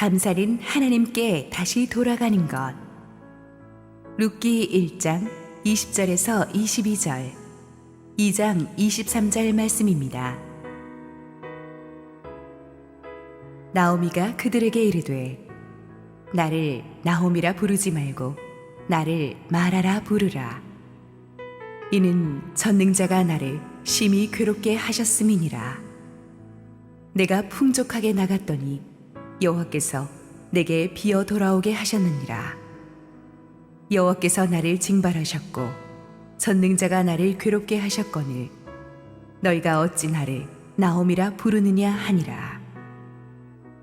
감사는 하나님께 다시 돌아가는 것. 룻기 1장 20절에서 22절, 2장 23절 말씀입니다. 나오미가 그들에게 이르되 나를 나홈이라 부르지 말고 나를 마라라 부르라. 이는 전능자가 나를 심히 괴롭게 하셨음이니라. 내가 풍족하게 나갔더니 여호와께서 내게 비어 돌아오게 하셨느니라. 여호와께서 나를 징발하셨고 전능자가 나를 괴롭게 하셨거늘 너희가 어찌 나를 나오미라 부르느냐 하니라.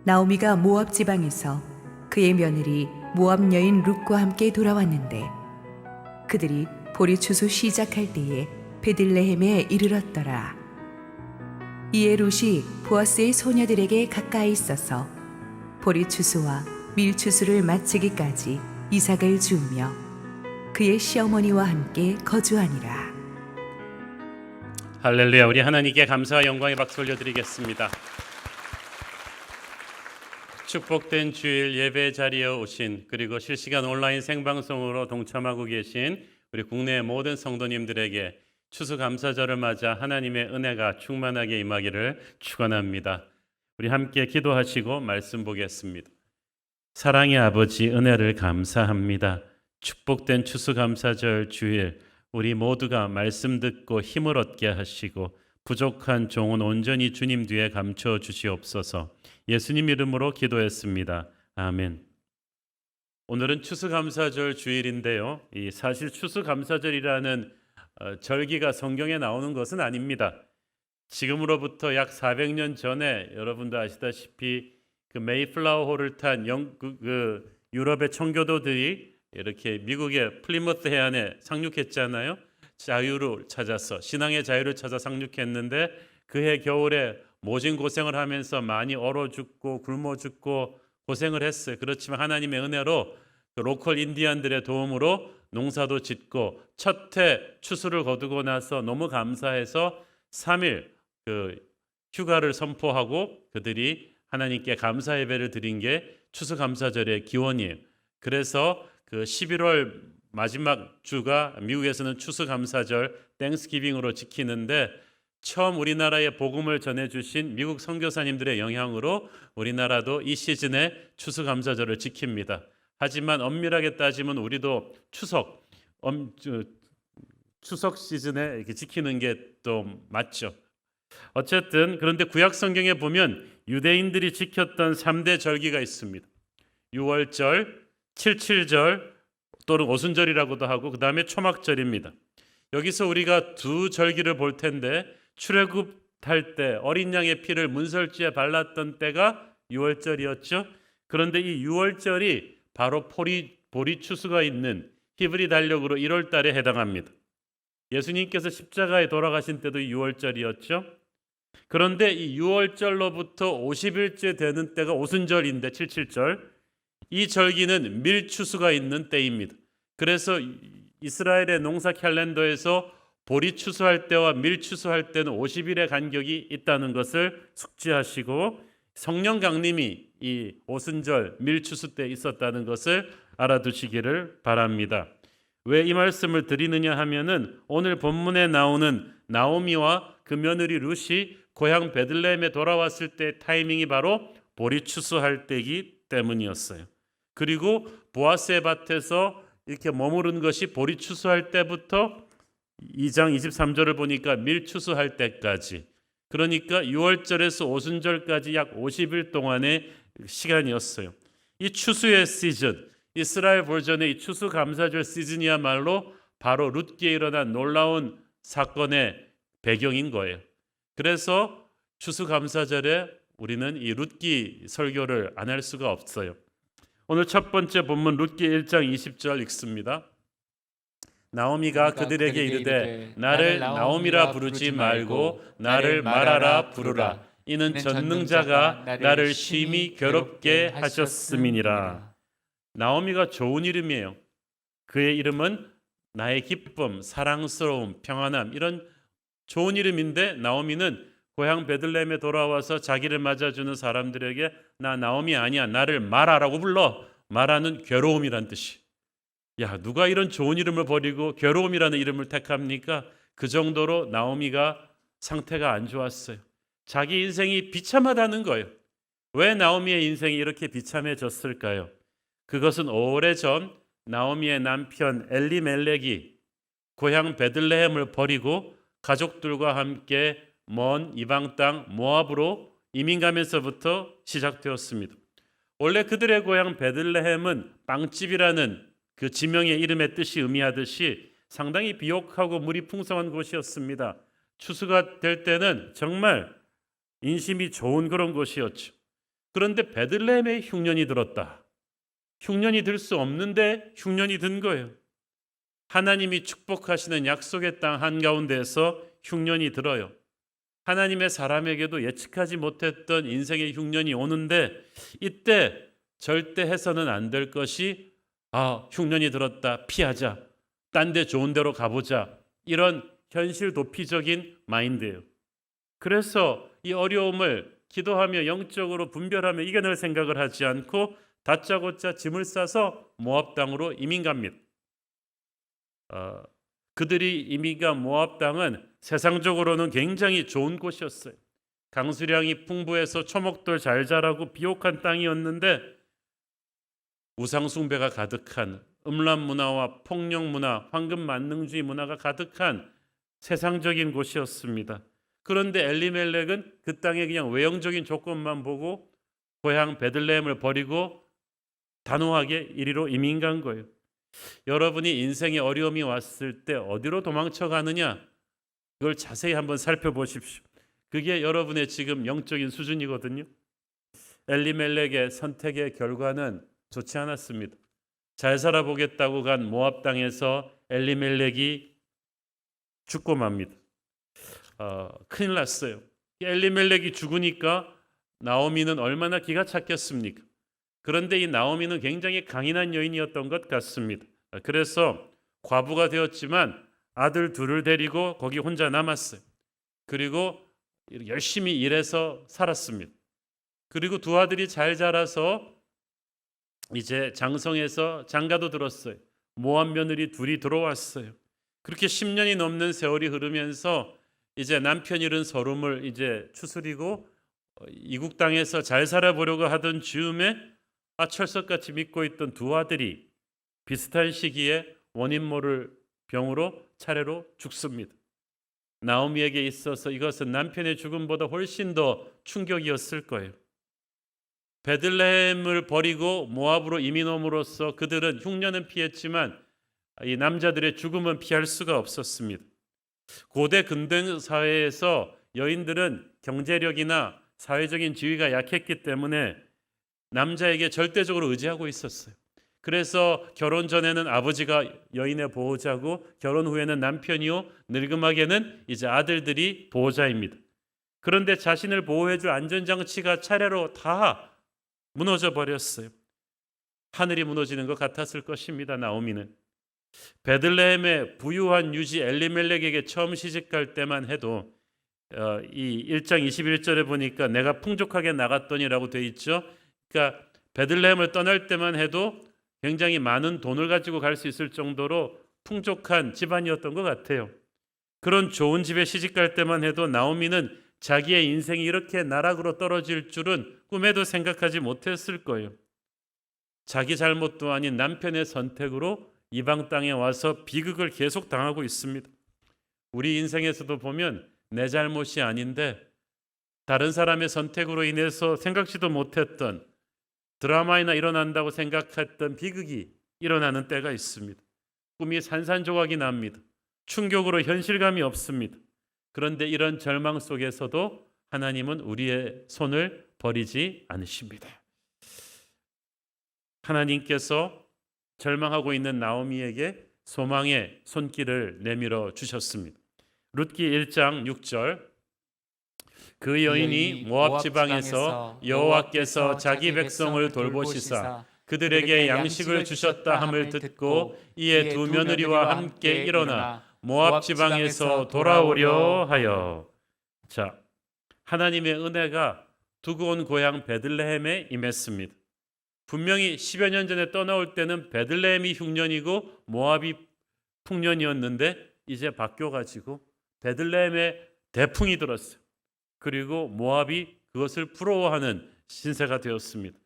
나오미가 모압 지방에서 그의 며느리 모압 여인 룻과 함께 돌아왔는데 그들이 보리 추수 시작할 때에 베들레헴에 이르렀더라. 이에 룻이 보아스의 소녀들에게 가까이 있어서 보리 추수와 밀 추수를 마치기까지 이삭을 주우며 그의 시어머니와 함께 거주하니라. 할렐루야. 우리 하나님께 감사와 영광의 박수 올려드리겠습니다. 축복된 주일 예배 자리에 오신, 그리고 실시간 온라인 생방송으로 동참하고 계신 우리 국내 모든 성도님들에게 추수감사절을 맞아 하나님의 은혜가 충만하게 임하기를 축원합니다. 우리 함께 기도하시고 말씀 보겠습니다. 사랑의 아버지, 은혜를 감사합니다. 축복된 추수감사절 주일 우리 모두가 말씀 듣고 힘을 얻게 하시고 부족한 종은 온전히 주님 뒤에 감춰 주시옵소서. 예수님 이름으로 기도했습니다. 아멘. 오늘은 추수감사절 주일인데요. 사실 추수감사절이라는 절기가 성경에 나오는 것은 아닙니다. 지금으로부터 약 400년 전에 여러분도 아시다시피 그 메이플라워호를 탄 유럽의 청교도들이 이렇게 미국의 플리머스 해안에 상륙했잖아요. 자유를 찾아서, 신앙의 자유를 찾아 상륙했는데 그해 겨울에 모진 고생을 하면서 많이 얼어 죽고 굶어 죽고 고생을 했어요. 그렇지만 하나님의 은혜로 그 로컬 인디안들의 도움으로 농사도 짓고 첫 해 추수를 거두고 나서 너무 감사해서 3일 그 휴가를 선포하고 그들이 하나님께 감사 예배를 드린 게 추수감사절의 기원이에요. 그래서 그 11월 마지막 주가 미국에서는 추수감사절 땡스기빙으로 지키는데 처음 우리나라에 복음을 전해주신 미국 선교사님들의 영향으로 우리나라도 이 시즌에 추수감사절을 지킵니다. 하지만 엄밀하게 따지면 우리도 추석 시즌에 이렇게 지키는 게 또 맞죠. 어쨌든 그런데 구약 성경에 보면 유대인들이 지켰던 3대 절기가 있습니다. 유월절, 칠칠절 또는 오순절이라고도 하고 그 다음에 초막절입니다. 여기서 우리가 두 절기를 볼 텐데 출애굽할 때 어린 양의 피를 문설주에 발랐던 때가 유월절이었죠. 그런데 이 유월절이 바로 보리 추수가 있는 히브리 달력으로 1월 달에 해당합니다. 예수님께서 십자가에 돌아가신 때도 6월절이었죠. 그런데 이 6월절로부터 50일째 되는 때가 오순절인데 77절. 이 절기는 밀추수가 있는 때입니다. 그래서 이스라엘의 농사 캘린더에서 보리 추수할 때와 밀 추수할 때는 50일의 간격이 있다는 것을 숙지하시고 성령 강림이 이 오순절 밀 추수 때 있었다는 것을 알아두시기를 바랍니다. 왜 이 말씀을 드리느냐 하면은 오늘 본문에 나오는 나오미와 그 며느리 룻이 고향 베들레헴에 돌아왔을 때 타이밍이 바로 보리 추수할 때이기 때문이었어요. 그리고 보아스의 밭에서 이렇게 머무른 것이 보리 추수할 때부터 2장 23절을 보니까 밀 추수할 때까지, 그러니까 6월절에서 오순절까지 약 50일 동안의 시간이었어요. 이 추수의 시즌, 이스라엘 버전의 이 추수감사절 시즌이야말로 바로 룻기에 일어난 놀라운 사건의 배경인 거예요. 그래서 추수감사절에 우리는 이 룻기 설교를 안 할 수가 없어요. 오늘 첫 번째 본문 룻기 1장 20절 읽습니다. 나오미가 그들에게 이르되 나를 나오미라 부르지 말고 나를 마라라 부르라. 이는 전능자가 나를 심히 괴롭게 하셨음이니라. 나오미가 좋은 이름이에요. 그의 이름은 나의 기쁨, 사랑스러움, 평안함, 이런 좋은 이름인데 나오미는 고향 베들레헴에 돌아와서 자기를 맞아주는 사람들에게 나 나오미 아니야, 나를 마라라고 불러. 마라는 괴로움이란 뜻이. 야, 누가 이런 좋은 이름을 버리고 괴로움이라는 이름을 택합니까? 그 정도로 나오미가 상태가 안 좋았어요. 자기 인생이 비참하다는 거예요. 왜 나오미의 인생이 이렇게 비참해졌을까요? 그것은 오래전 나오미의 남편 엘리멜렉이 고향 베들레헴을 버리고 가족들과 함께 먼 이방 땅 모압으로 이민 가면서부터 시작되었습니다. 원래 그들의 고향 베들레헴은 빵집이라는 그 지명의 이름의 뜻이 의미하듯이 상당히 비옥하고 물이 풍성한 곳이었습니다. 추수가 될 때는 정말 인심이 좋은 그런 곳이었죠. 그런데 베들레헴에 흉년이 들었다. 흉년이 들 수 없는데 흉년이 든 거예요. 하나님이 축복하시는 약속의 땅 한가운데에서 흉년이 들어요. 하나님의 사람에게도 예측하지 못했던 인생의 흉년이 오는데 이때 절대 해서는 안 될 것이 흉년이 들었다, 피하자, 딴 데 좋은 데로 가보자, 이런 현실 도피적인 마인드예요. 그래서 이 어려움을 기도하며 영적으로 분별하며 이겨낼 생각을 하지 않고 다짜고짜 짐을 싸서 모압 땅으로 이민 갑니다. 그들이 이민 간 모압 땅은 세상적으로는 굉장히 좋은 곳이었어요. 강수량이 풍부해서 초목들 잘 자라고 비옥한 땅이었는데 우상 숭배가 가득한 음란 문화와 폭력 문화, 황금 만능주의 문화가 가득한 세상적인 곳이었습니다. 그런데 엘리멜렉은 그 땅에 그냥 외형적인 조건만 보고 고향 베들레헴을 버리고 단호하게 이리로 이민 간 거예요. 여러분이 인생에 어려움이 왔을 때 어디로 도망쳐 가느냐? 그걸 자세히 한번 살펴보십시오. 그게 여러분의 지금 영적인 수준이거든요. 엘리멜렉의 선택의 결과는 좋지 않았습니다. 잘 살아보겠다고 간 모압 땅에서 엘리멜렉이 죽고 맙니다. 큰일 났어요. 엘리멜렉이 죽으니까 나오미는 얼마나 기가 찼겠습니까? 그런데 이 나오미는 굉장히 강인한 여인이었던 것 같습니다. 그래서 과부가 되었지만 아들 둘을 데리고 거기 혼자 남았어요. 그리고 열심히 일해서 살았습니다. 그리고 두 아들이 잘 자라서 이제 장성해서 장가도 들었어요. 모압 며느리 둘이 들어왔어요. 그렇게 10년이 넘는 세월이 흐르면서 이제 남편 잃은 서름을 이제 추스리고 이국 땅에서 잘 살아보려고 하던 즈음에 철석같이 믿고 있던 두 아들이 비슷한 시기에 원인 모를 병으로 차례로 죽습니다. 나오미에게 있어서 이것은 남편의 죽음보다 훨씬 더 충격이었을 거예요. 베들레헴을 버리고 모압으로 이민 옴으로써 그들은 흉년은 피했지만 이 남자들의 죽음은 피할 수가 없었습니다. 고대 근대 사회에서 여인들은 경제력이나 사회적인 지위가 약했기 때문에 남자에게 절대적으로 의지하고 있었어요. 그래서 결혼 전에는 아버지가 여인의 보호자고 결혼 후에는 남편이요, 늙음하게는 이제 아들들이 보호자입니다. 그런데 자신을 보호해줄 안전장치가 차례로 다 무너져 버렸어요. 하늘이 무너지는 것 같았을 것입니다. 나오미는 베들레헴의 부유한 유지 엘리멜렉에게 처음 시집갈 때만 해도 이 1장 21절에 보니까 내가 풍족하게 나갔더니라고 돼 있죠. 그러니까 베들레헴을 떠날 때만 해도 굉장히 많은 돈을 가지고 갈 수 있을 정도로 풍족한 집안이었던 것 같아요. 그런 좋은 집에 시집갈 때만 해도 나오미는 자기의 인생이 이렇게 나락으로 떨어질 줄은 꿈에도 생각하지 못했을 거예요. 자기 잘못도 아닌 남편의 선택으로 이방 땅에 와서 비극을 계속 당하고 있습니다. 우리 인생에서도 보면 내 잘못이 아닌데 다른 사람의 선택으로 인해서 생각지도 못했던 드라마나 일어난다고 생각했던 비극이 일어나는 때가 있습니다. 꿈이 산산조각이 납니다. 충격으로 현실감이 없습니다. 그런데 이런 절망 속에서도 하나님은 우리의 손을 버리지 않으십니다. 하나님께서 절망하고 있는 나오미에게 소망의 손길을 내밀어 주셨습니다. 룻기 1장 6절 그 여인이 모압 지방에서 여호와께서 자기 백성을 돌보시사 그들에게 양식을 주셨다 함을 듣고 이에 두 며느리와 함께 일어나 모압 지방에서 돌아오려 하여. 자, 하나님의 은혜가 두고 온 고향 베들레헴에 임했습니다. 분명히 10여 년 전에 떠나올 때는 베들레헴이 흉년이고 모압이 풍년이었는데 이제 바뀌어가지고 베들레헴에 대풍이 들었어요. 그리고 모압이 그것을 부러워하는 신세가 되었습니다.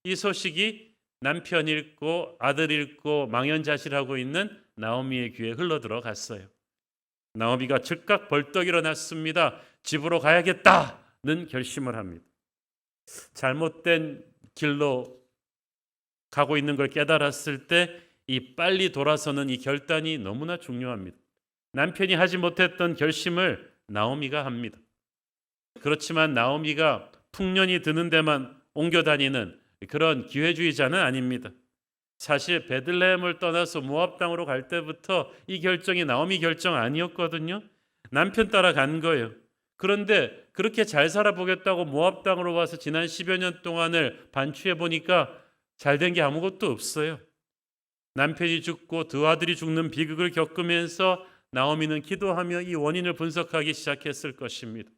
이 소식이 남편 잃고 아들 잃고 망연자실하고 있는 나오미의 귀에 흘러들어갔어요. 나오미가 즉각 벌떡 일어났습니다. 집으로 가야겠다는 결심을 합니다. 잘못된 길로 가고 있는 걸 깨달았을 때 이 빨리 돌아서는 이 결단이 너무나 중요합니다. 남편이 하지 못했던 결심을 나오미가 합니다. 그렇지만 나오미가 풍년이 드는 데만 옮겨 다니는 그런 기회주의자는 아닙니다. 사실 베들레헴을 떠나서 모압 땅으로 갈 때부터 이 결정이 나오미 결정 아니었거든요. 남편 따라 간 거예요. 그런데 그렇게 잘 살아보겠다고 모압 땅으로 와서 지난 10여 년 동안을 반추해 보니까 잘된 게 아무것도 없어요. 남편이 죽고 두 아들이 죽는 비극을 겪으면서 나오미는 기도하며 이 원인을 분석하기 시작했을 것입니다.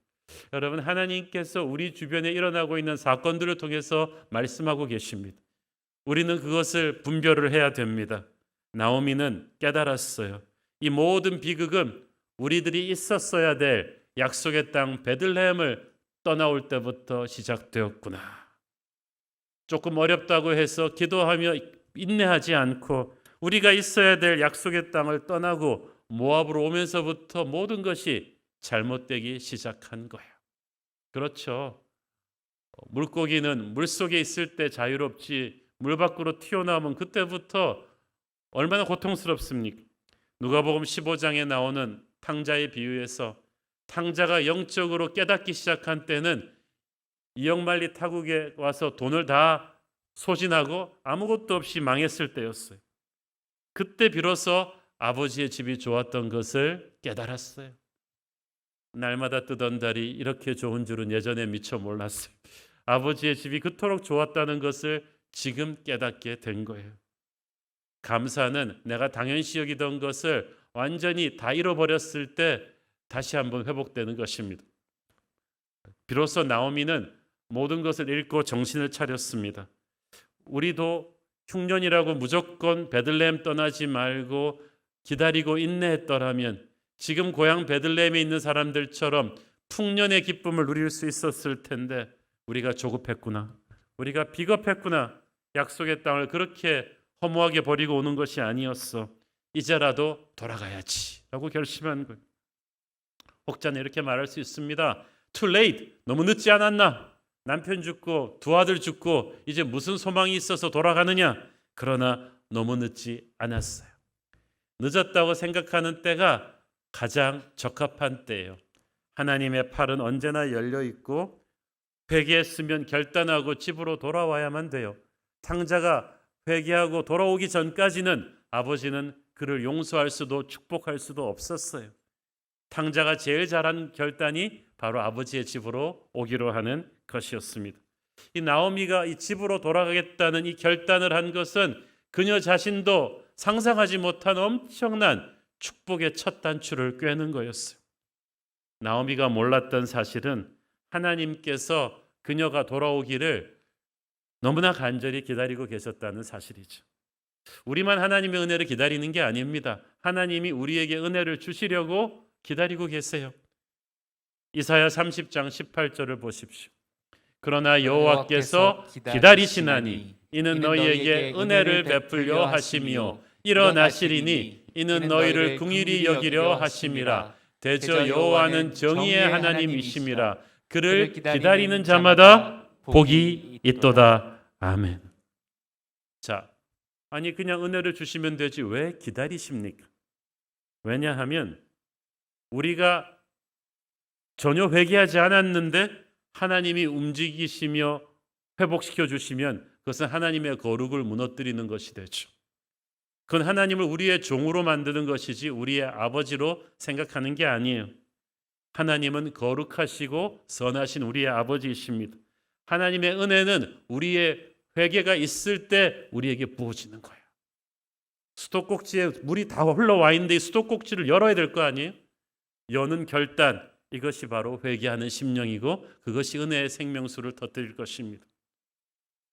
여러분, 하나님께서 우리 주변에 일어나고 있는 사건들을 통해서 말씀하고 계십니다. 우리는 그것을 분별을 해야 됩니다. 나오미는 깨달았어요. 이 모든 비극은 우리들이 있었어야 될 약속의 땅 베들레헴을 떠나올 때부터 시작되었구나. 조금 어렵다고 해서 기도하며 인내하지 않고 우리가 있어야 될 약속의 땅을 떠나고 모압으로 오면서부터 모든 것이 잘못되기 시작한 거예요. 그렇죠. 물고기는 물속에 있을 때 자유롭지 물 밖으로 튀어나오면 그때부터 얼마나 고통스럽습니까? 누가복음 15장에 나오는 탕자의 비유에서 탕자가 영적으로 깨닫기 시작한 때는 이역만리 타국에 와서 돈을 다 소진하고 아무것도 없이 망했을 때였어요. 그때 비로소 아버지의 집이 좋았던 것을 깨달았어요. 날마다 뜨던 달이 이렇게 좋은 줄은 예전에 미처 몰랐어요. 아버지의 집이 그토록 좋았다는 것을 지금 깨닫게 된 거예요. 감사는 내가 당연시 여기던 것을 완전히 다 잃어버렸을 때 다시 한번 회복되는 것입니다. 비로소 나오미는 모든 것을 잃고 정신을 차렸습니다. 우리도 흉년이라고 무조건 베들레헴 떠나지 말고 기다리고 인내했더라면 지금 고향 베들레헴에 있는 사람들처럼 풍년의 기쁨을 누릴 수 있었을 텐데 우리가 조급했구나. 우리가 비겁했구나. 약속의 땅을 그렇게 허무하게 버리고 오는 것이 아니었어. 이제라도 돌아가야지 라고 결심한 거예요. 혹자는 이렇게 말할 수 있습니다. Too late. 너무 늦지 않았나? 남편 죽고 두 아들 죽고 이제 무슨 소망이 있어서 돌아가느냐? 그러나 너무 늦지 않았어요. 늦었다고 생각하는 때가 가장 적합한 때예요. 하나님의 팔은 언제나 열려 있고 회개했으면 결단하고 집으로 돌아와야만 돼요. 탕자가 회개하고 돌아오기 전까지는 아버지는 그를 용서할 수도 축복할 수도 없었어요. 탕자가 제일 잘한 결단이 바로 아버지의 집으로 오기로 하는 것이었습니다. 이 나오미가 이 집으로 돌아가겠다는 이 결단을 한 것은 그녀 자신도 상상하지 못한 엄청난 축복의 첫 단추를 꿰는 거였어요. 나오미가 몰랐던 사실은 하나님께서 그녀가 돌아오기를 너무나 간절히 기다리고 계셨다는 사실이죠. 우리만 하나님의 은혜를 기다리는 게 아닙니다. 하나님이 우리에게 은혜를 주시려고 기다리고 계세요. 이사야 30장 18절을 보십시오. 그러나 여호와께서 기다리시나니 이는 너희에게 은혜를 베풀려 하시며 일어나시리니 이는 너희를 긍휼히 여기려 하심이라. 대저 여호와는 정의의 하나님이심이라. 그를 기다리는 자마다 복이 있도다. 아멘. 자, 아니 그냥 은혜를 주시면 되지 왜 기다리십니까? 왜냐하면 우리가 전혀 회개하지 않았는데 하나님이 움직이시며 회복시켜 주시면 그것은 하나님의 거룩을 무너뜨리는 것이 되죠. 그건 하나님을 우리의 종으로 만드는 것이지 우리의 아버지로 생각하는 게 아니에요. 하나님은 거룩하시고 선하신 우리의 아버지이십니다. 하나님의 은혜는 우리의 회개가 있을 때 우리에게 부어지는 거예요. 수도꼭지에 물이 다 흘러와 있는데 이 수도꼭지를 열어야 될 거 아니에요? 여는 결단, 이것이 바로 회개하는 심령이고 그것이 은혜의 생명수를 터뜨릴 것입니다.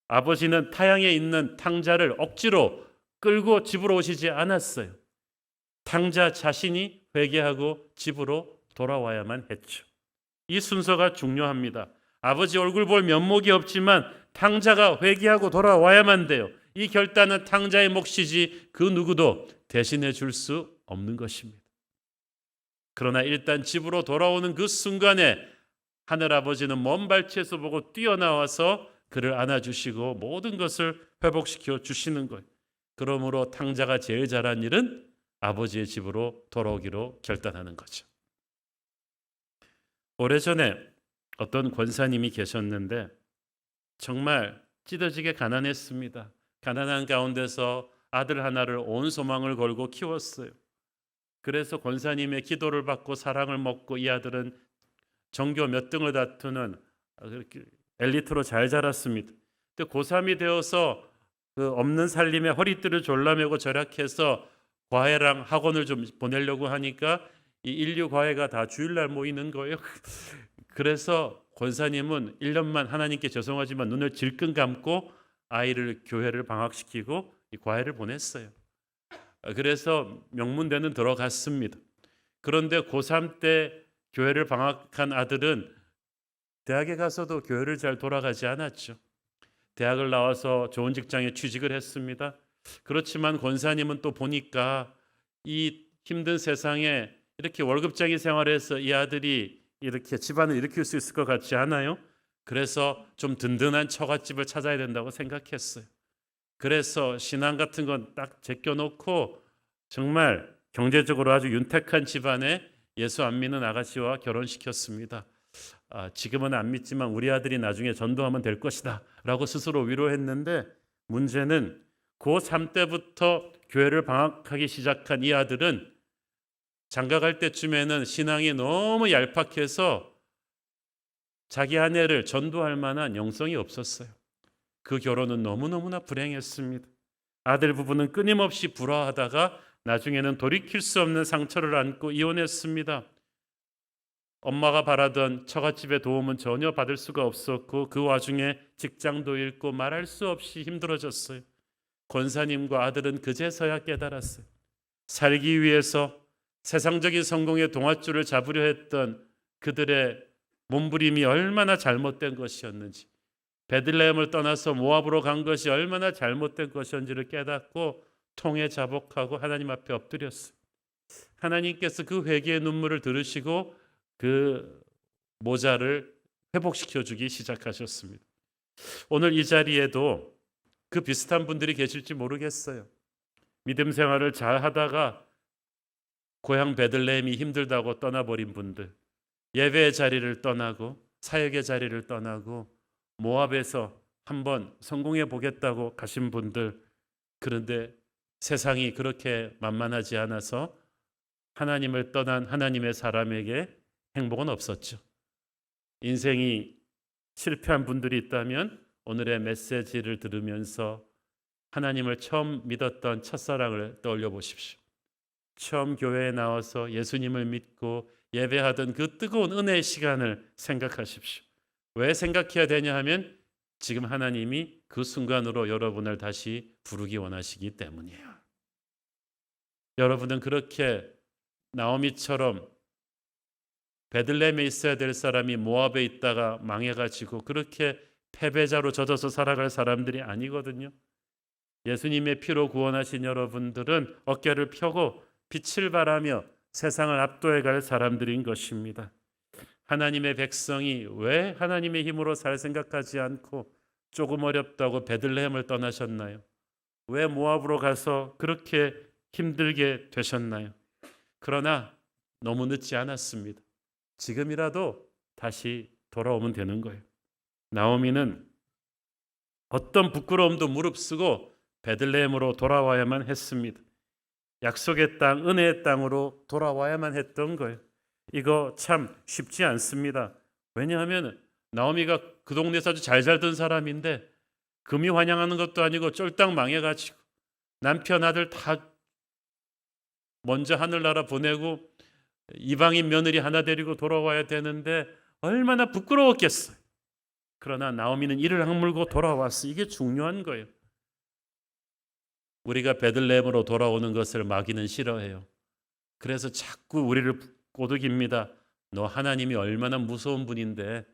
아버지는 타향에 있는 탕자를 억지로 끌고 집으로 오시지 않았어요. 탕자 자신이 회개하고 집으로 돌아와야만 했죠. 이 순서가 중요합니다. 아버지 얼굴 볼 면목이 없지만 탕자가 회개하고 돌아와야만 돼요. 이 결단은 탕자의 몫이지 그 누구도 대신해 줄 수 없는 것입니다. 그러나 일단 집으로 돌아오는 그 순간에 하늘아버지는 먼 발치에서 보고 뛰어나와서 그를 안아주시고 모든 것을 회복시켜 주시는 거예요. 그러므로 탕자가 제일 잘한 일은 아버지의 집으로 돌아오기로 결단하는 거죠. 오래전에 어떤 권사님이 계셨는데 정말 찢어지게 가난했습니다. 가난한 가운데서 아들 하나를 온 소망을 걸고 키웠어요. 그래서 권사님의 기도를 받고 사랑을 먹고 이 아들은 전교 몇 등을 다투는 엘리트로 잘 자랐습니다. 근데 고3이 되어서 그 없는 살림에 허리띠를 졸라매고 절약해서 과외랑 학원을 좀 보내려고 하니까 이 인류 과외가 다 주일날 모이는 거예요. 그래서 권사님은 1년만 하나님께 죄송하지만 눈을 질끈 감고 아이를 교회를 방학시키고 이 과외를 보냈어요. 그래서 명문대는 들어갔습니다. 그런데 고3 때 교회를 방학한 아들은 대학에 가서도 교회를 잘 돌아가지 않았죠. 대학을 나와서 좋은 직장에 취직을 했습니다. 그렇지만 권사님은 또 보니까 이 힘든 세상에 이렇게 월급쟁이 생활해서 이 아들이 이렇게 집안을 일으킬 수 있을 것 같지 않아요? 그래서 좀 든든한 처갓집을 찾아야 된다고 생각했어요. 그래서 신앙 같은 건 딱 제껴놓고 정말 경제적으로 아주 윤택한 집안에 예수 안 믿는 아가씨와 결혼시켰습니다. 지금은 안 믿지만 우리 아들이 나중에 전도하면 될 것이다 라고 스스로 위로했는데 문제는 고3 때부터 교회를 방학하기 시작한 이 아들은 장가갈 때쯤에는 신앙이 너무 얄팍해서 자기 아내를 전도할 만한 영성이 없었어요. 그 결혼은 너무너무나 불행했습니다. 아들 부부는 끊임없이 불화하다가 나중에는 돌이킬 수 없는 상처를 안고 이혼했습니다. 엄마가 바라던 처갓집의 도움은 전혀 받을 수가 없었고 그 와중에 직장도 잃고 말할 수 없이 힘들어졌어요. 권사님과 아들은 그제서야 깨달았어요. 살기 위해서 세상적인 성공의 동아줄을 잡으려 했던 그들의 몸부림이 얼마나 잘못된 것이었는지, 베들레헴을 떠나서 모압으로 간 것이 얼마나 잘못된 것이었는지를 깨닫고 통해 자복하고 하나님 앞에 엎드렸어요. 하나님께서 그 회개의 눈물을 들으시고 그 모자를 회복시켜 주기 시작하셨습니다. 오늘 이 자리에도 그 비슷한 분들이 계실지 모르겠어요. 믿음 생활을 잘 하다가 고향 베들레헴이 힘들다고 떠나버린 분들, 예배의 자리를 떠나고 사역의 자리를 떠나고 모압에서 한번 성공해 보겠다고 가신 분들, 그런데 세상이 그렇게 만만하지 않아서 하나님을 떠난 하나님의 사람에게 행복은 없었죠. 인생이 실패한 분들이 있다면 오늘의 메시지를 들으면서 하나님을 처음 믿었던 첫사랑을 떠올려 보십시오. 처음 교회에 나와서 예수님을 믿고 예배하던 그 뜨거운 은혜의 시간을 생각하십시오. 왜 생각해야 되냐 하면 지금 하나님이 그 순간으로 여러분을 다시 부르기 원하시기 때문이에요. 여러분은 그렇게 나오미처럼 베들레헴에 있어야 될 사람이 모압에 있다가 망해가지고 그렇게 패배자로 젖어서 살아갈 사람들이 아니거든요. 예수님의 피로 구원하신 여러분들은 어깨를 펴고 빛을 발하며 세상을 압도해 갈 사람들인 것입니다. 하나님의 백성이 왜 하나님의 힘으로 살 생각하지 않고 조금 어렵다고 베들레헴을 떠나셨나요? 왜 모압으로 가서 그렇게 힘들게 되셨나요? 그러나 너무 늦지 않았습니다. 지금이라도 다시 돌아오면 되는 거예요. 나오미는 어떤 부끄러움도 무릅쓰고 베들레헴으로 돌아와야만 했습니다. 약속의 땅, 은혜의 땅으로 돌아와야만 했던 거예요. 이거 참 쉽지 않습니다. 왜냐하면 나오미가 그 동네에서 아주 잘 살던 사람인데 금이 환영하는 것도 아니고 쫄딱 망해가지고 남편 아들 다 먼저 하늘나라 보내고 이방인 며느리 하나 데리고 돌아와야 되는데 얼마나 부끄러웠겠어요. 그러나 나오미는 이를 악물고 돌아왔어. 이게 중요한 거예요. 우리가 베들레헴으로 돌아오는 것을 마귀는 싫어해요. 그래서 자꾸 우리를 꼬드깁니다. 너 하나님이 얼마나 무서운 분인데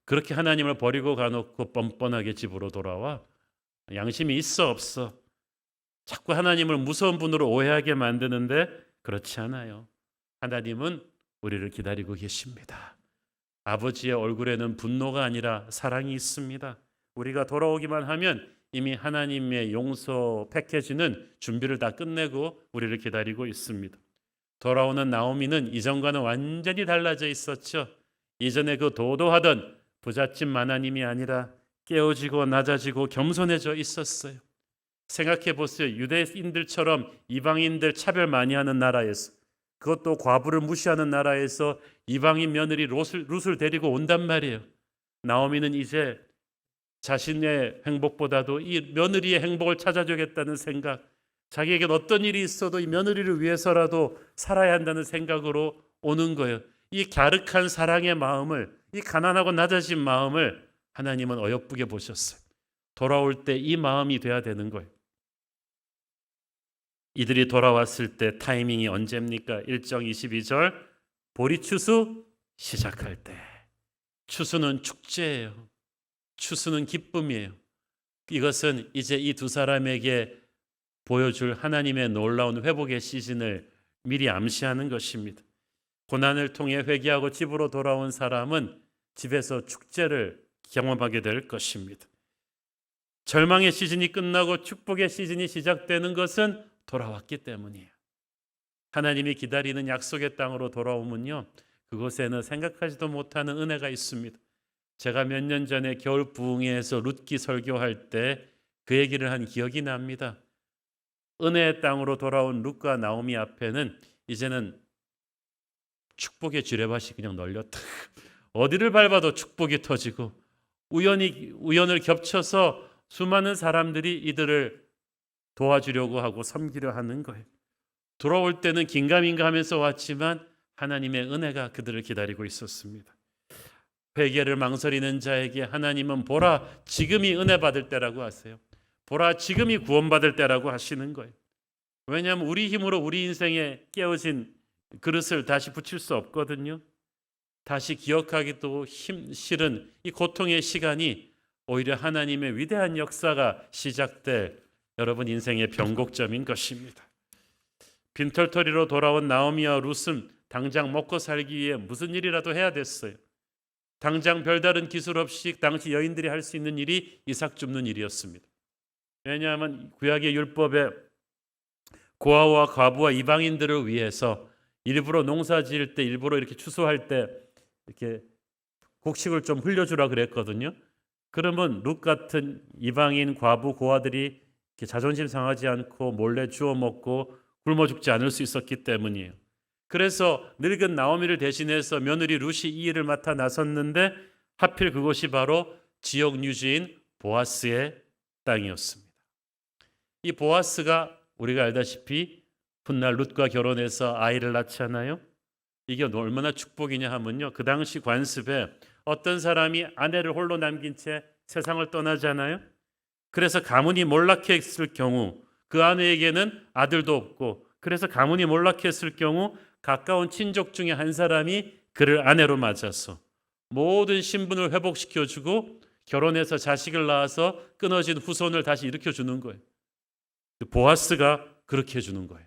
그렇게 하나님을 버리고 가놓고 뻔뻔하게 집으로 돌아와? 양심이 있어 없어? 자꾸 하나님을 무서운 분으로 오해하게 만드는데 그렇지 않아요. 하나님은 우리를 기다리고 계십니다. 아버지의 얼굴에는 분노가 아니라 사랑이 있습니다. 우리가 돌아오기만 하면 이미 하나님의 용서 패키지는 준비를 다 끝내고 우리를 기다리고 있습니다. 돌아오는 나오미는 이전과는 완전히 달라져 있었죠. 이전에 그 도도하던 부잣집 마나님이 아니라 깨어지고 낮아지고 겸손해져 있었어요. 생각해 보세요. 유대인들처럼 이방인들 차별 많이 하는 나라에서, 그것도 과부를 무시하는 나라에서 이방인 며느리 룻을 데리고 온단 말이에요. 나오미는 이제 자신의 행복보다도 이 며느리의 행복을 찾아주겠다는 생각, 자기에겐 어떤 일이 있어도 이 며느리를 위해서라도 살아야 한다는 생각으로 오는 거예요. 이 갸륵한 사랑의 마음을, 이 가난하고 낮아진 마음을 하나님은 어여쁘게 보셨어요. 돌아올 때 이 마음이 돼야 되는 거예요. 이들이 돌아왔을 때 타이밍이 언제입니까? 1장 22절 보리추수 시작할 때. 추수는 축제예요. 추수는 기쁨이에요. 이것은 이제 이 두 사람에게 보여줄 하나님의 놀라운 회복의 시즌을 미리 암시하는 것입니다. 고난을 통해 회개하고 집으로 돌아온 사람은 집에서 축제를 경험하게 될 것입니다. 절망의 시즌이 끝나고 축복의 시즌이 시작되는 것은 돌아왔기 때문이에요. 하나님이 기다리는 약속의 땅으로 돌아오면요, 그곳에는 생각하지도 못하는 은혜가 있습니다. 제가 몇 년 전에 겨울 부흥회에서 룻기 설교할 때 그 얘기를 한 기억이 납니다. 은혜의 땅으로 돌아온 룻과 나오미 앞에는 이제는 축복의 지뢰밭이 그냥 널렸다. 어디를 밟아도 축복이 터지고 우연을 겹쳐서 수많은 사람들이 이들을 도와주려고 하고 섬기려 하는 거예요. 돌아올 때는 긴가민가 하면서 왔지만 하나님의 은혜가 그들을 기다리고 있었습니다. 회개를 망설이는 자에게 하나님은 보라 지금이 은혜 받을 때라고 하세요. 보라 지금이 구원받을 때라고 하시는 거예요. 왜냐하면 우리 힘으로 우리 인생에 깨어진 그릇을 다시 붙일 수 없거든요. 다시 기억하기도 싫은 이 고통의 시간이 오히려 하나님의 위대한 역사가 시작될 여러분 인생의 변곡점인 것입니다. 빈털터리로 돌아온 나오미와 룻은 당장 먹고 살기 위해 무슨 일이라도 해야 됐어요. 당장 별다른 기술 없이 당시 여인들이 할 수 있는 일이 이삭 줍는 일이었습니다. 왜냐하면 구약의 율법에 고아와 과부와 이방인들을 위해서 일부러 농사 지을 때, 일부러 이렇게 추수할 때 이렇게 곡식을 좀 흘려주라 그랬거든요. 그러면 룻 같은 이방인 과부 고아들이 이렇게 자존심 상하지 않고 몰래 주워 먹고 굶어 죽지 않을 수 있었기 때문이에요. 그래서 늙은 나오미를 대신해서 며느리 룻이 이 일을 맡아 나섰는데 하필 그곳이 바로 지역 유지인 보아스의 땅이었습니다. 이 보아스가 우리가 알다시피 훗날 룻과 결혼해서 아이를 낳잖아요. 이게 얼마나 축복이냐 하면요, 그 당시 관습에 어떤 사람이 아내를 홀로 남긴 채 세상을 떠나잖아요. 그래서 가문이 몰락했을 경우 그 아내에게는 아들도 없고, 그래서 가문이 몰락했을 경우 가까운 친족 중에 한 사람이 그를 아내로 맞아서 모든 신분을 회복시켜주고 결혼해서 자식을 낳아서 끊어진 후손을 다시 일으켜주는 거예요. 보아스가 그렇게 해주는 거예요.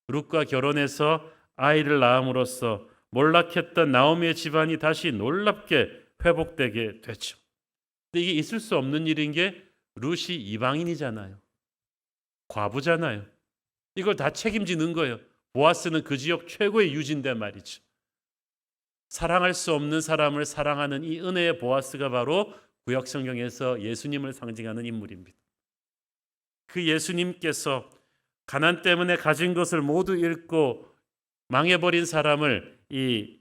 룻과 결혼해서 아이를 낳음으로써 몰락했던 나오미의 집안이 다시 놀랍게 회복되게 됐죠. 근데 이게 있을 수 없는 일인 게 룻이 이방인이잖아요. 과부잖아요. 이걸 다 책임지는 거예요. 보아스는 그 지역 최고의 유지인데 말이죠. 사랑할 수 없는 사람을 사랑하는 이 은혜의 보아스가 바로 구약 성경에서 예수님을 상징하는 인물입니다. 그 예수님께서 가난 때문에 가진 것을 모두 잃고 망해버린 사람을 이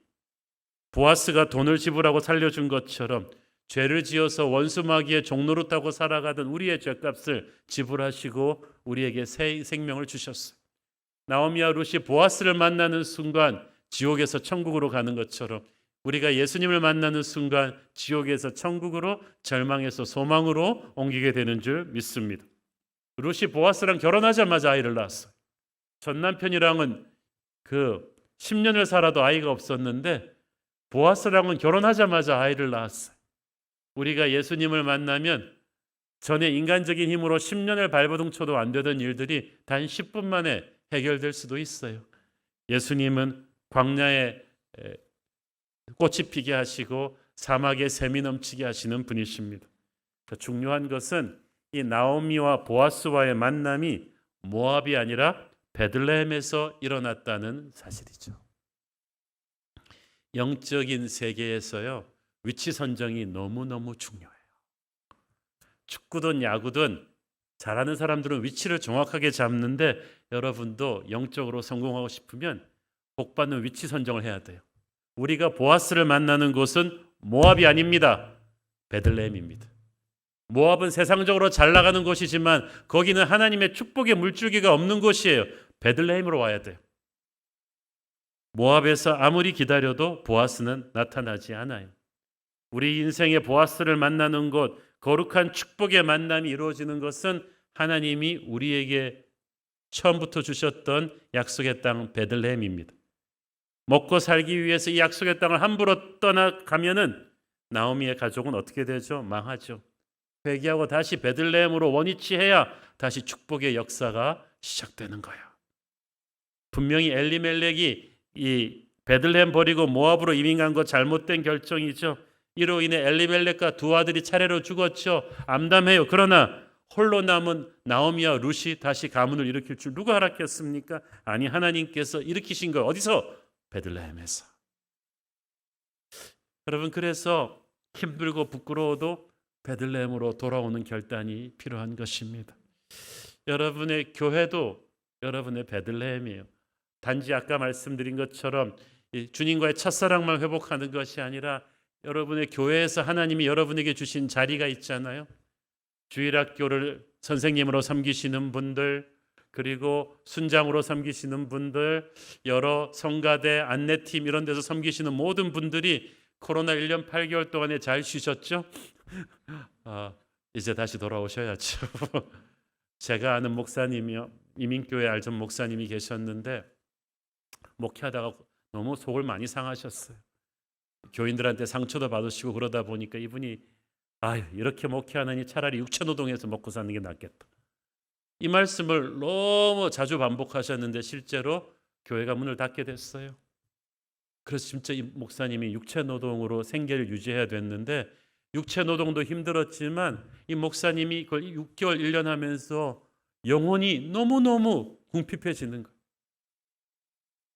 보아스가 돈을 지불하고 살려준 것처럼 죄를 지어서 원수마귀의 종노릇 타고 살아가던 우리의 죄값을 지불하시고 우리에게 새 생명을 주셨어요. 나오미와 룻이 보아스를 만나는 순간 지옥에서 천국으로 가는 것처럼 우리가 예수님을 만나는 순간 지옥에서 천국으로, 절망에서 소망으로 옮기게 되는 줄 믿습니다. 룻이 보아스랑 결혼하자마자 아이를 낳았어요. 전 남편이랑은 그 10년을 살아도 아이가 없었는데 보아스랑은 결혼하자마자 아이를 낳았어요. 우리가 예수님을 만나면 전에 인간적인 힘으로 10년을 발버둥 쳐도 안 되던 일들이 단 10분 만에 해결될 수도 있어요. 예수님은 광야에 꽃이 피게 하시고 사막에 샘이 넘치게 하시는 분이십니다. 중요한 것은 이 나오미와 보아스와의 만남이 모압이 아니라 베들레헴에서 일어났다는 사실이죠. 영적인 세계에서요, 위치 선정이 너무너무 중요해요. 축구든 야구든 잘하는 사람들은 위치를 정확하게 잡는데 여러분도 영적으로 성공하고 싶으면 복받는 위치 선정을 해야 돼요. 우리가 보아스를 만나는 곳은 모압이 아닙니다. 베들레헴입니다. 모압은 세상적으로 잘 나가는 곳이지만 거기는 하나님의 축복의 물줄기가 없는 곳이에요. 베들레헴으로 와야 돼요. 모압에서 아무리 기다려도 보아스는 나타나지 않아요. 우리 인생의 보아스를 만나는 곳, 거룩한 축복의 만남이 이루어지는 것은 하나님이 우리에게 처음부터 주셨던 약속의 땅 베들레헴입니다. 먹고 살기 위해서 이 약속의 땅을 함부로 떠나가면은 나오미의 가족은 어떻게 되죠? 망하죠. 회개하고 다시 베들레헴으로 원위치해야 다시 축복의 역사가 시작되는 거예요. 분명히 엘리멜렉이 이 베들레헴 버리고 모압으로 이민 간 거 잘못된 결정이죠. 이로 인해 엘리멜렉과 두 아들이 차례로 죽었죠. 암담해요. 그러나 홀로 남은 나오미와 룻이 다시 가문을 일으킬 줄 누가 알았겠습니까? 아니, 하나님께서 일으키신 거. 어디서? 베들레헴에서. 여러분, 그래서 힘들고 부끄러워도 베들레헴으로 돌아오는 결단이 필요한 것입니다. 여러분의 교회도 여러분의 베들레헴이에요. 단지 아까 말씀드린 것처럼 주님과의 첫사랑만 회복하는 것이 아니라 여러분의 교회에서 하나님이 여러분에게 주신 자리가 있잖아요. 주일학교를 선생님으로 섬기시는 분들, 그리고 순장으로 섬기시는 분들, 여러 성가대, 안내팀 이런 데서 섬기시는 모든 분들이 코로나 1년 8개월 동안에 잘 쉬셨죠? 이제 다시 돌아오셔야죠. 제가 아는 목사님이요, 이민교회 알던 목사님이 계셨는데 목회하다가 너무 속을 많이 상하셨어요. 교인들한테 상처도 받으시고 그러다 보니까 이분이 이렇게 목회하느니 차라리 육체노동해서 먹고 사는 게 낫겠다. 이 말씀을 너무 자주 반복하셨는데 실제로 교회가 문을 닫게 됐어요. 그래서 진짜 이 목사님이 육체노동으로 생계를 유지해야 됐는데 육체노동도 힘들었지만 이 목사님이 그걸 6개월 1년 하면서 영혼이 너무너무 궁핍해지는 거예요.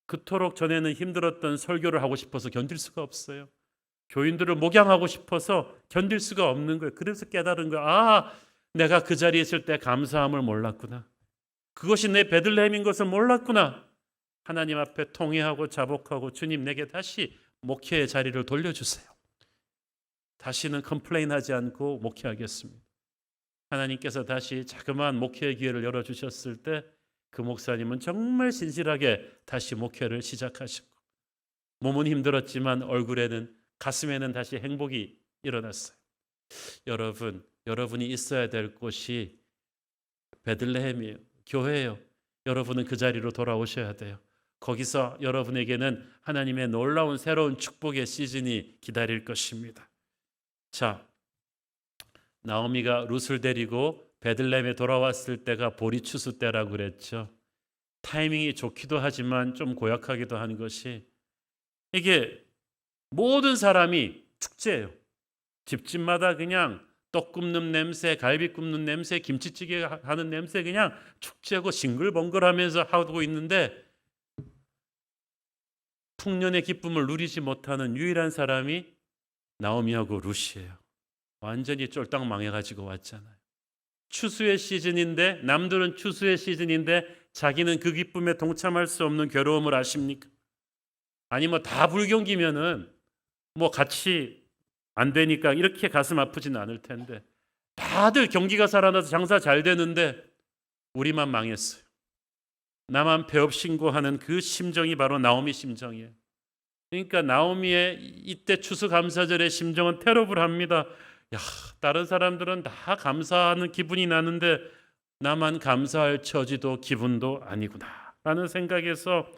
그토록 전에는 힘들었던 설교를 하고 싶어서 견딜 수가 없어요. 교인들을 목양하고 싶어서 견딜 수가 없는 거예요. 그래서 깨달은 거예요. 내가 그 자리에 있을 때 감사함을 몰랐구나. 그것이 내 베들레헴인 것을 몰랐구나. 하나님 앞에 통회하고 자복하고 주님, 내게 다시 목회의 자리를 돌려주세요. 다시는 컴플레인하지 않고 목회하겠습니다. 하나님께서 다시 자그마한 목회의 기회를 열어주셨을 때 그 목사님은 정말 신실하게 다시 목회를 시작하셨고 몸은 힘들었지만 얼굴에는, 가슴에는 다시 행복이 일어났어요. 여러분이 있어야 될 곳이 베들레헴이에요. 교회예요. 여러분은 그 자리로 돌아오셔야 돼요. 거기서 여러분에게는 하나님의 놀라운 새로운 축복의 시즌이 기다릴 것입니다. 자, 나오미가 룻을 데리고 베들레헴에 돌아왔을 때가 보리추수 때라고 그랬죠. 타이밍이 좋기도 하지만 좀 고약하기도 한 것이, 이게 모든 사람이 축제예요. 집집마다 그냥 떡 굽는 냄새, 갈비 굽는 냄새, 김치찌개 하는 냄새, 그냥 축제고 싱글벙글하면서 하고 있는데 풍년의 기쁨을 누리지 못하는 유일한 사람이 나오미하고 룻이에요. 완전히 쫄딱 망해가지고 왔잖아요. 추수의 시즌인데, 남들은 추수의 시즌인데 자기는 그 기쁨에 동참할 수 없는 괴로움을 아십니까? 아니 다 불경기면은 같이 안 되니까 이렇게 가슴 아프진 않을 텐데, 다들 경기가 살아나서 장사 잘 되는데 우리만 망했어요. 나만 폐업 신고하는 그 심정이 바로 나오미 심정이에요. 그러니까 나오미의 이때 추수감사절의 심정은 테러블합니다. 야, 다른 사람들은 다 감사하는 기분이 나는데 나만 감사할 처지도 기분도 아니구나 라는 생각에서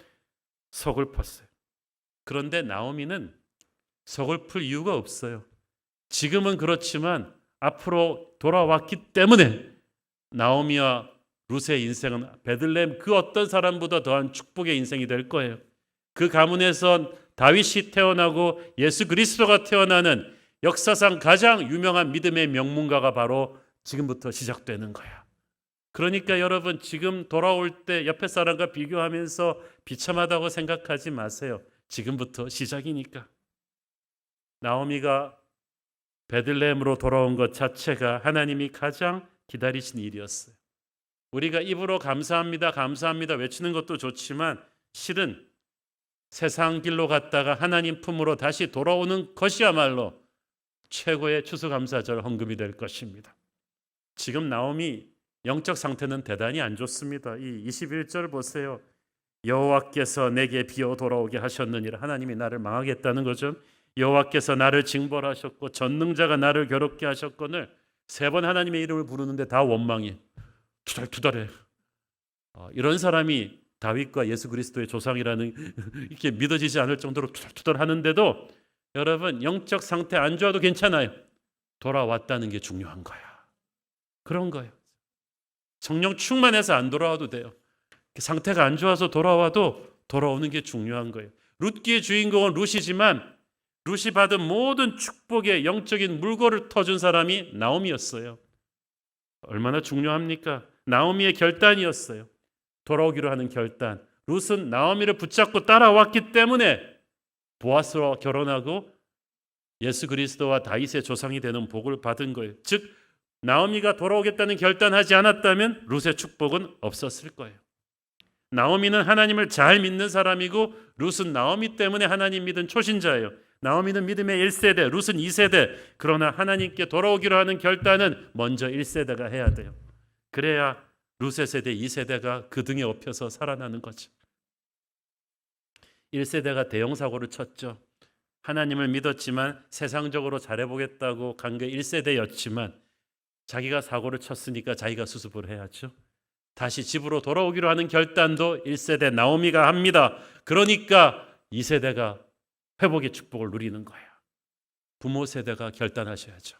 서글펐어요. 그런데 나오미는 서글플 이유가 없어요. 지금은 그렇지만 앞으로 돌아왔기 때문에 나오미와 룻의 인생은 베들레헴 그 어떤 사람보다 더한 축복의 인생이 될 거예요. 그 가문에서 다윗이 태어나고 예수 그리스도가 태어나는 역사상 가장 유명한 믿음의 명문가가 바로 지금부터 시작되는 거야. 그러니까 여러분 지금 돌아올 때 옆에 사람과 비교하면서 비참하다고 생각하지 마세요. 지금부터 시작이니까. 나오미가 베들레헴으로 돌아온 것 자체가 하나님이 가장 기다리신 일이었어요. 우리가 입으로 감사합니다, 감사합니다 외치는 것도 좋지만 실은 세상 길로 갔다가 하나님 품으로 다시 돌아오는 것이야말로 최고의 추수감사절 헌금이 될 것입니다. 지금 나오미 영적 상태는 대단히 안 좋습니다. 이 21절 보세요. 여호와께서 내게 비어 돌아오게 하셨느니라. 하나님이 나를 망하게 했다는 거죠. 여호와께서 나를 징벌하셨고 전능자가 나를 괴롭게 하셨거늘. 3번 하나님의 이름을 부르는데 다 원망이 투덜투덜해. 이런 사람이 다윗과 예수 그리스도의 조상이라는 이렇게 믿어지지 않을 정도로 투덜투덜 하는데도 여러분 영적 상태 안 좋아도 괜찮아요. 돌아왔다는 게 중요한 거야. 그런 거예요. 성령 충만해서 안 돌아와도 돼요. 상태가 안 좋아서 돌아와도 돌아오는 게 중요한 거예요. 룻기의 주인공은 룻이지만 룻이 받은 모든 축복의 영적인 물꼬를 터준 사람이 나오미였어요. 얼마나 중요합니까? 나오미의 결단이었어요. 돌아오기로 하는 결단. 룻은 나오미를 붙잡고 따라왔기 때문에 보아스와 결혼하고 예수 그리스도와 다윗의 조상이 되는 복을 받은 거예요. 즉 나오미가 돌아오겠다는 결단하지 않았다면 룻의 축복은 없었을 거예요. 나오미는 하나님을 잘 믿는 사람이고 룻은 나오미 때문에 하나님 믿은 초신자예요. 나오미는 믿음의 1세대, 룻은 2세대. 그러나 하나님께 돌아오기로 하는 결단은 먼저 1세대가 해야 돼요. 그래야 룻의 세대, 2세대가 그 등에 업혀서 살아나는 거죠. 1세대가 대형 사고를 쳤죠. 하나님을 믿었지만 세상적으로 잘해보겠다고 간 게 1세대였지만 자기가 사고를 쳤으니까 자기가 수습을 해야죠. 다시 집으로 돌아오기로 하는 결단도 1세대 나오미가 합니다. 그러니까 2세대가 회복의 축복을 누리는 거예요. 부모 세대가 결단하셔야죠.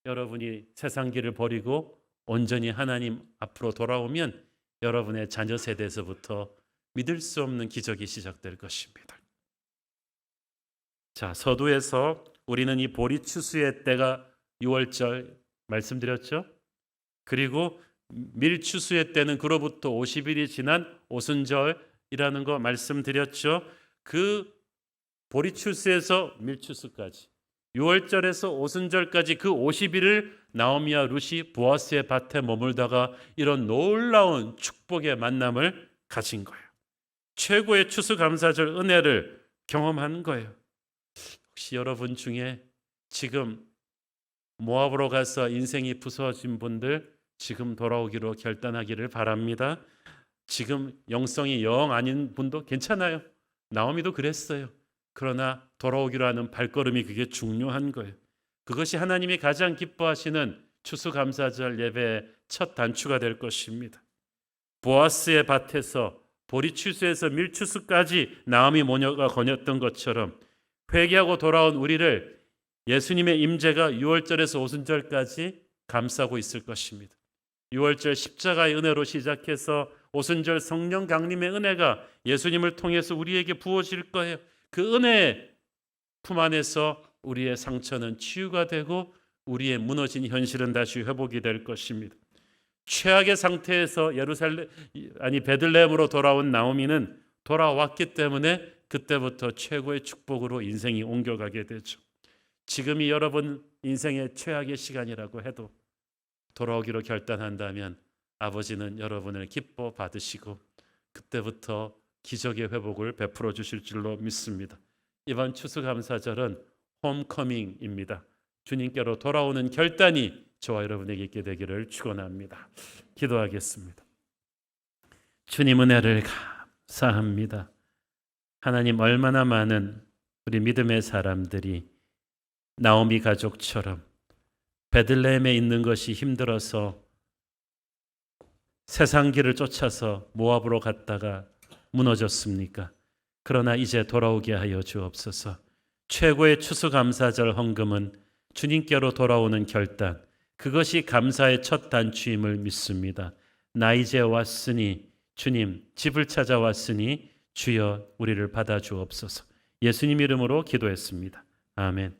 여러분이 세상 길을 버리고 온전히 하나님 앞으로 돌아오면 여러분의 자녀 세대에서부터 믿을 수 없는 기적이 시작될 것입니다. 자, 서두에서 우리는 이 보리추수의 때가 6월절 말씀드렸죠. 그리고 밀추수의 때는 그로부터 50일이 지난 오순절이라는 거 말씀드렸죠. 그 보리추수에서 밀추수까지 6월절에서 오순절까지 그 50일을 나오미와 룻이 보아스의 밭에 머물다가 이런 놀라운 축복의 만남을 가진 거예요. 최고의 추수감사절 은혜를 경험한 거예요. 혹시 여러분 중에 지금 모압으로 가서 인생이 부서진 분들 지금 돌아오기로 결단하기를 바랍니다. 지금 영성이 영 아닌 분도 괜찮아요. 나오미도 그랬어요. 그러나 돌아오기로 하는 발걸음이 그게 중요한 거예요. 그것이 하나님이 가장 기뻐하시는 추수감사절 예배의 첫 단추가 될 것입니다. 보아스의 밭에서 보리추수에서 밀추수까지 나오미 모녀가 거녔던 것처럼 회개하고 돌아온 우리를 예수님의 임재가 6월절에서 오순절까지 감싸고 있을 것입니다. 6월절 십자가의 은혜로 시작해서 오순절 성령 강림의 은혜가 예수님을 통해서 우리에게 부어질 거예요. 그 은혜의 품 안에서 우리의 상처는 치유가 되고 우리의 무너진 현실은 다시 회복이 될 것입니다. 최악의 상태에서 베들레헴으로 돌아온 나오미는 돌아왔기 때문에 그때부터 최고의 축복으로 인생이 옮겨가게 되죠. 지금이 여러분 인생의 최악의 시간이라고 해도 돌아오기로 결단한다면 아버지는 여러분을 기뻐 받으시고 그때부터 기적의 회복을 베풀어 주실 줄로 믿습니다. 이번 추수감사절은 홈커밍입니다. 주님께로 돌아오는 결단이 저와 여러분에게 있게 되기를 축원합니다. 기도하겠습니다. 주님 은혜를 감사합니다. 하나님, 얼마나 많은 우리 믿음의 사람들이 나오미 가족처럼 베들레헴에 있는 것이 힘들어서 세상 길을 쫓아서 모압으로 갔다가 무너졌습니까? 그러나 이제 돌아오게 하여 주옵소서. 최고의 추수감사절 헌금은 주님께로 돌아오는 결단, 그것이 감사의 첫 단추임을 믿습니다. 나 이제 왔으니 주님, 집을 찾아왔으니 주여 우리를 받아 주옵소서. 예수님 이름으로 기도했습니다. 아멘.